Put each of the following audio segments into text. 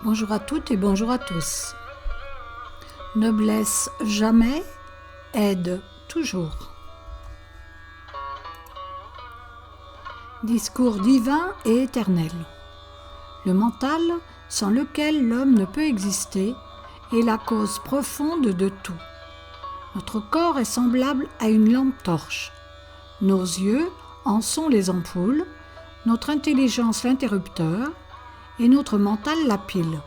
Bonjour à toutes et bonjour à tous. Ne blesse jamais, aide toujours. Discours divin et éternel. Le mental, sans lequel l'homme ne peut exister, est la cause profonde de tout. Notre corps est semblable à une lampe torche. Nos yeux en sont les ampoules, notre intelligence l'interrupteur et notre mental la pile.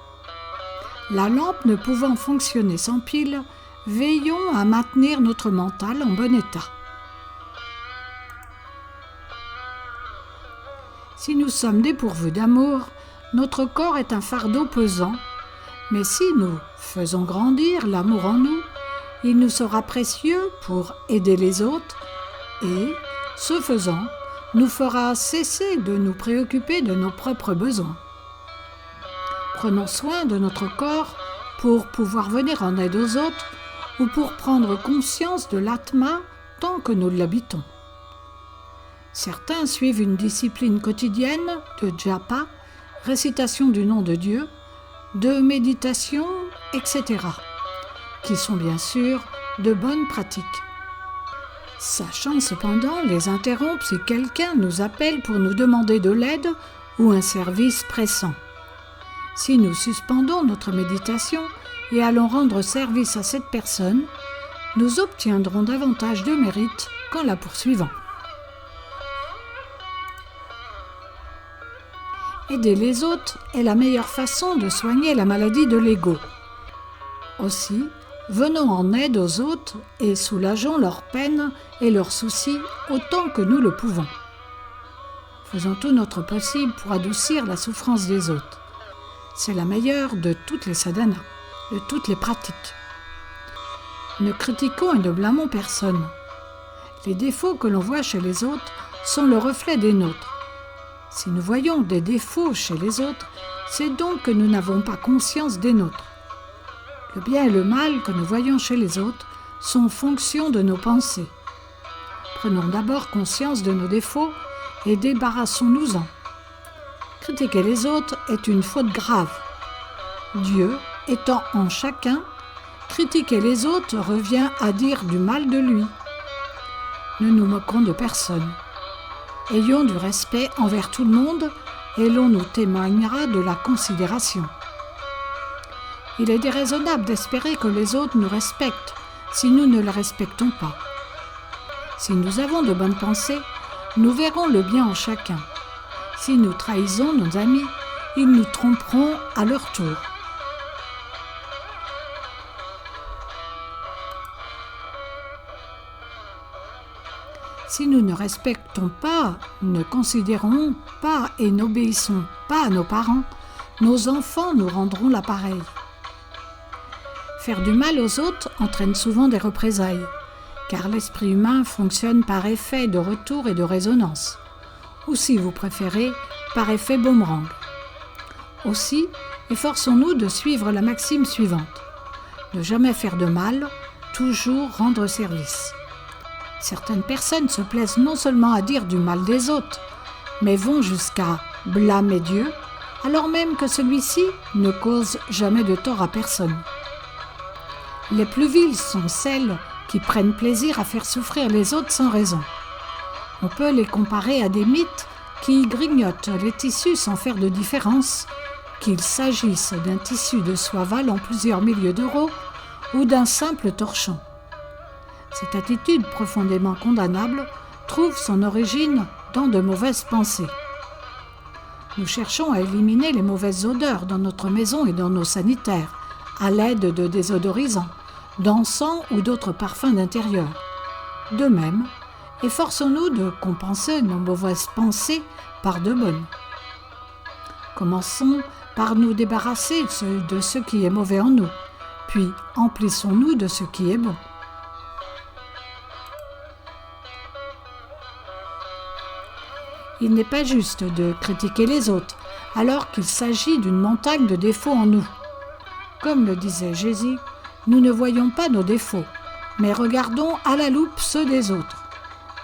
La lampe ne pouvant fonctionner sans pile, veillons à maintenir notre mental en bon état. Si nous sommes dépourvus d'amour, notre corps est un fardeau pesant, mais si nous faisons grandir l'amour en nous, il nous sera précieux pour aider les autres et, ce faisant, nous fera cesser de nous préoccuper de nos propres besoins. Prenons soin de notre corps pour pouvoir venir en aide aux autres ou pour prendre conscience de l'Atma tant que nous l'habitons. Certains suivent une discipline quotidienne de japa, récitation du nom de Dieu, de méditation, etc., qui sont bien sûr de bonnes pratiques. Sachant cependant les interrompre si quelqu'un nous appelle pour nous demander de l'aide ou un service pressant. Si nous suspendons notre méditation et allons rendre service à cette personne, nous obtiendrons davantage de mérite qu'en la poursuivant. Aider les autres est la meilleure façon de soigner la maladie de l'ego. Aussi, venons en aide aux autres et soulageons leurs peines et leurs soucis autant que nous le pouvons. Faisons tout notre possible pour adoucir la souffrance des autres. C'est la meilleure de toutes les sadhanas, de toutes les pratiques. Ne critiquons et ne blâmons personne. Les défauts que l'on voit chez les autres sont le reflet des nôtres. Si nous voyons des défauts chez les autres, c'est donc que nous n'avons pas conscience des nôtres. Le bien et le mal que nous voyons chez les autres sont fonction de nos pensées. Prenons d'abord conscience de nos défauts et débarrassons-nous-en. Critiquer les autres est une faute grave. Dieu étant en chacun, critiquer les autres revient à dire du mal de lui. Ne nous moquons de personne. Ayons du respect envers tout le monde et l'on nous témoignera de la considération. Il est déraisonnable d'espérer que les autres nous respectent si nous ne les respectons pas. Si nous avons de bonnes pensées, nous verrons le bien en chacun. Si nous trahissons nos amis, ils nous tromperont à leur tour. Si nous ne respectons pas, ne considérons pas et n'obéissons pas à nos parents, nos enfants nous rendront l'appareil. Faire du mal aux autres entraîne souvent des représailles, car l'esprit humain fonctionne par effet de retour et de résonance, ou si vous préférez, par effet boomerang. Aussi, efforçons-nous de suivre la maxime suivante. Ne jamais faire de mal, toujours rendre service. Certaines personnes se plaisent non seulement à dire du mal des autres, mais vont jusqu'à blâmer Dieu, alors même que celui-ci ne cause jamais de tort à personne. Les plus viles sont celles qui prennent plaisir à faire souffrir les autres sans raison. On peut les comparer à des mythes qui grignotent les tissus sans faire de différence, qu'il s'agisse d'un tissu de soie valant plusieurs milliers d'euros ou d'un simple torchon. Cette attitude profondément condamnable trouve son origine dans de mauvaises pensées. Nous cherchons à éliminer les mauvaises odeurs dans notre maison et dans nos sanitaires, à l'aide de désodorisants, d'encens ou d'autres parfums d'intérieur. De même, efforçons-nous de compenser nos mauvaises pensées par de bonnes. Commençons par nous débarrasser de ce qui est mauvais en nous, puis emplissons-nous de ce qui est bon. Il n'est pas juste de critiquer les autres, alors qu'il s'agit d'une montagne de défauts en nous. Comme le disait Jésus, nous ne voyons pas nos défauts, mais regardons à la loupe ceux des autres.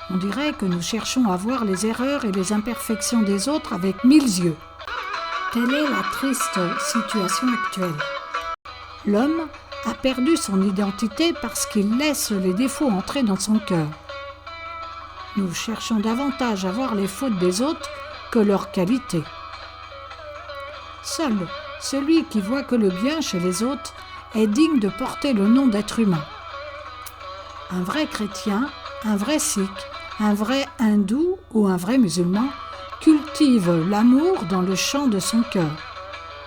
On dirait que nous cherchons à voir les erreurs et les imperfections des autres avec 1000 yeux. Telle est la triste situation actuelle. L'homme a perdu son identité parce qu'il laisse les défauts entrer dans son cœur. Nous cherchons davantage à voir les fautes des autres que leurs qualités. Seul celui qui voit que le bien chez les autres est digne de porter le nom d'être humain. Un vrai chrétien, un vrai sikh, un vrai hindou ou un vrai musulman cultive l'amour dans le champ de son cœur.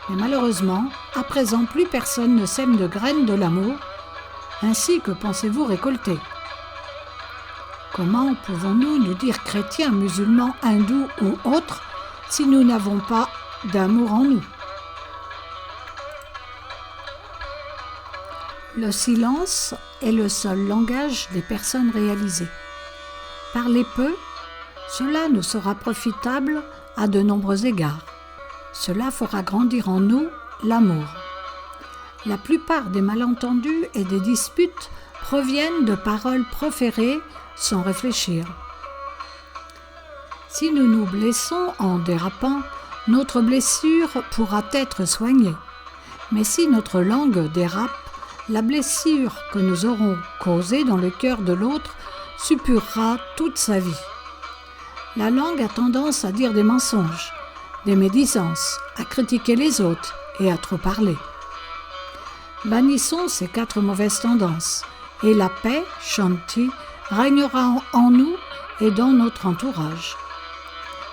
Mais malheureusement, à présent, plus personne ne sème de graines de l'amour. Ainsi que pensez-vous récolter ? Comment pouvons-nous nous dire chrétiens, musulmans, hindous ou autres si nous n'avons pas d'amour en nous ? Le silence est le seul langage des personnes réalisées. Parler peu, cela nous sera profitable à de nombreux égards. Cela fera grandir en nous l'amour. La plupart des malentendus et des disputes proviennent de paroles proférées sans réfléchir. Si nous nous blessons en dérapant, notre blessure pourra être soignée. Mais si notre langue dérape, la blessure que nous aurons causée dans le cœur de l'autre suppurera toute sa vie. La langue a tendance à dire des mensonges, des médisances, à critiquer les autres et à trop parler. Bannissons ces 4 mauvaises tendances et la paix, Shanti, régnera en nous et dans notre entourage.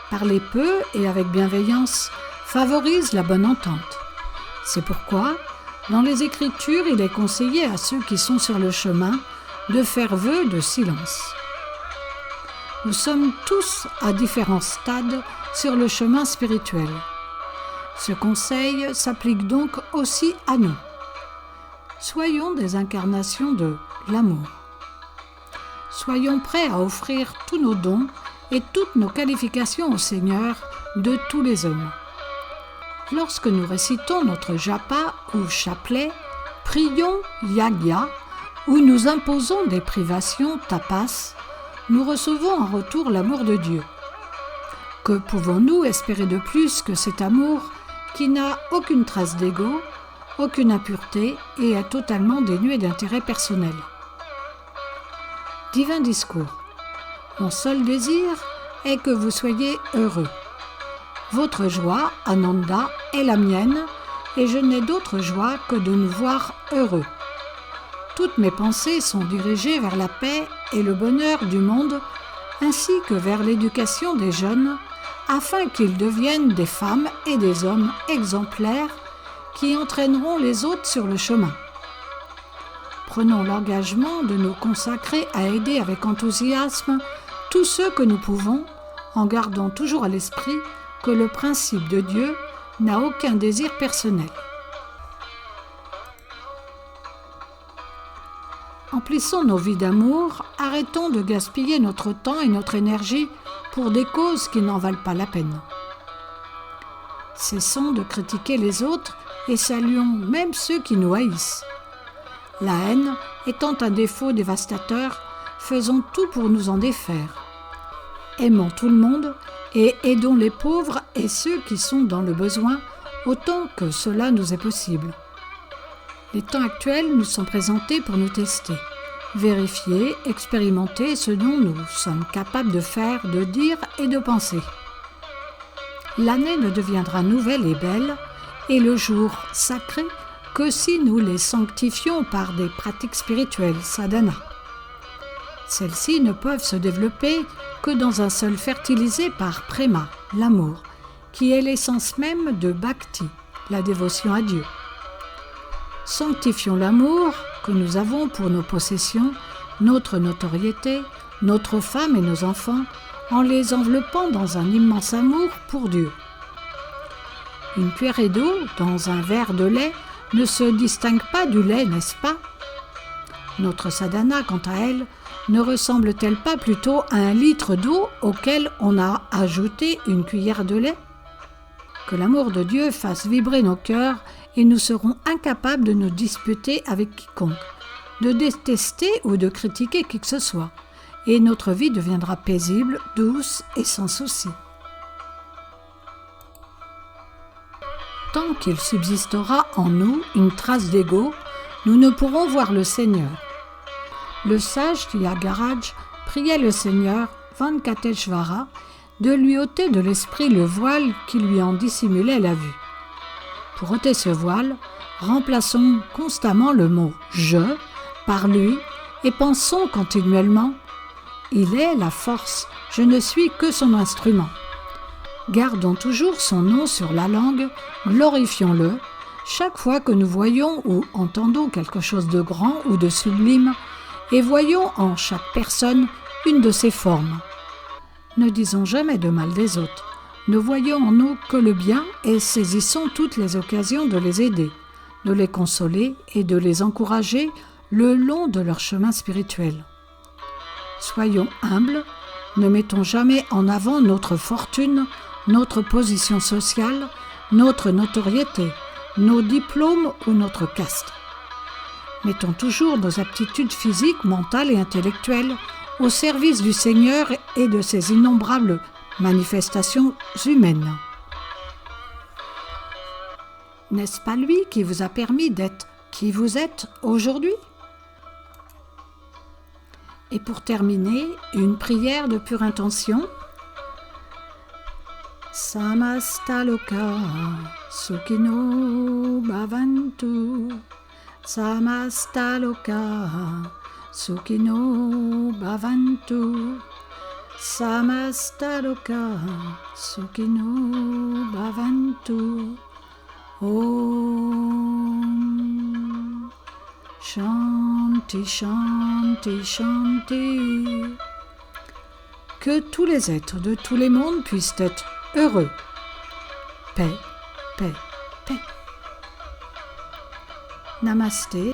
Parler peu et avec bienveillance favorise la bonne entente. C'est pourquoi, dans les Écritures, il est conseillé à ceux qui sont sur le chemin de faire vœu de silence. Nous sommes tous à différents stades sur le chemin spirituel. Ce conseil s'applique donc aussi à nous. Soyons des incarnations de l'amour. Soyons prêts à offrir tous nos dons et toutes nos qualifications au Seigneur de tous les hommes. Lorsque nous récitons notre japa ou chapelet, prions yagya ou nous imposons des privations tapas, nous recevons en retour l'amour de Dieu. Que pouvons-nous espérer de plus que cet amour qui n'a aucune trace d'ego, aucune impureté et est totalement dénué d'intérêt personnel ? Divin discours. Mon seul désir est que vous soyez heureux. Votre joie, Ananda, est la mienne et je n'ai d'autre joie que de nous voir heureux. Toutes mes pensées sont dirigées vers la paix et le bonheur du monde ainsi que vers l'éducation des jeunes afin qu'ils deviennent des femmes et des hommes exemplaires qui entraîneront les autres sur le chemin. Prenons l'engagement de nous consacrer à aider avec enthousiasme tous ceux que nous pouvons, en gardant toujours à l'esprit que le principe de Dieu n'a aucun désir personnel. Emplissons nos vies d'amour, arrêtons de gaspiller notre temps et notre énergie pour des causes qui n'en valent pas la peine. Cessons de critiquer les autres et saluons même ceux qui nous haïssent. La haine étant un défaut dévastateur, faisons tout pour nous en défaire. Aimons tout le monde et aidons les pauvres et ceux qui sont dans le besoin autant que cela nous est possible. Les temps actuels nous sont présentés pour nous tester, vérifier, expérimenter ce dont nous sommes capables de faire, de dire et de penser. L'année ne deviendra nouvelle et belle et le jour sacré que si nous les sanctifions par des pratiques spirituelles, sadhana. Celles-ci ne peuvent se développer que dans un seul fertilisé par préma, l'amour, qui est l'essence même de bhakti, la dévotion à Dieu. Sanctifions l'amour que nous avons pour nos possessions, notre notoriété, notre femme et nos enfants, en les enveloppant dans un immense amour pour Dieu. Une cuillerée d'eau dans un verre de lait ne se distingue pas du lait, n'est-ce pas ? Notre sadhana, quant à elle, ne ressemble-t-elle pas plutôt à un litre d'eau auquel on a ajouté une cuillère de lait ? Que l'amour de Dieu fasse vibrer nos cœurs et nous serons incapables de nous disputer avec quiconque, de détester ou de critiquer qui que ce soit, et notre vie deviendra paisible, douce et sans souci. tant qu'il subsistera en nous une trace d'ego, nous ne pourrons voir le Seigneur. Le sage Tyagaraj priait le Seigneur Venkateshvara de lui ôter de l'esprit le voile qui lui en dissimulait la vue. Pour ôter ce voile, remplaçons constamment le mot « je » par lui et pensons continuellement « il est la force, je ne suis que son instrument ». Gardons toujours son nom sur la langue, glorifions-le. Chaque fois que nous voyons ou entendons quelque chose de grand ou de sublime, et voyons en chaque personne une de ses formes. Ne disons jamais de mal des autres. Ne voyons en nous que le bien et saisissons toutes les occasions de les aider, de les consoler et de les encourager le long de leur chemin spirituel. Soyons humbles, ne mettons jamais en avant notre fortune, notre position sociale, notre notoriété, nos diplômes ou notre caste. Mettons toujours nos aptitudes physiques, mentales et intellectuelles au service du Seigneur et de ses innombrables manifestations humaines. N'est-ce pas lui qui vous a permis d'être qui vous êtes aujourd'hui ? Et pour terminer, une prière de pure intention. Samastaloka Sukhino Bhavantu Samastaloka Sukhino Bhavantu Samastaloka Sukhino Bhavantu Om Shanti Shanti Shanti. Que tous les êtres de tous les mondes puissent être heureux. Paix, paix, paix. Namasté.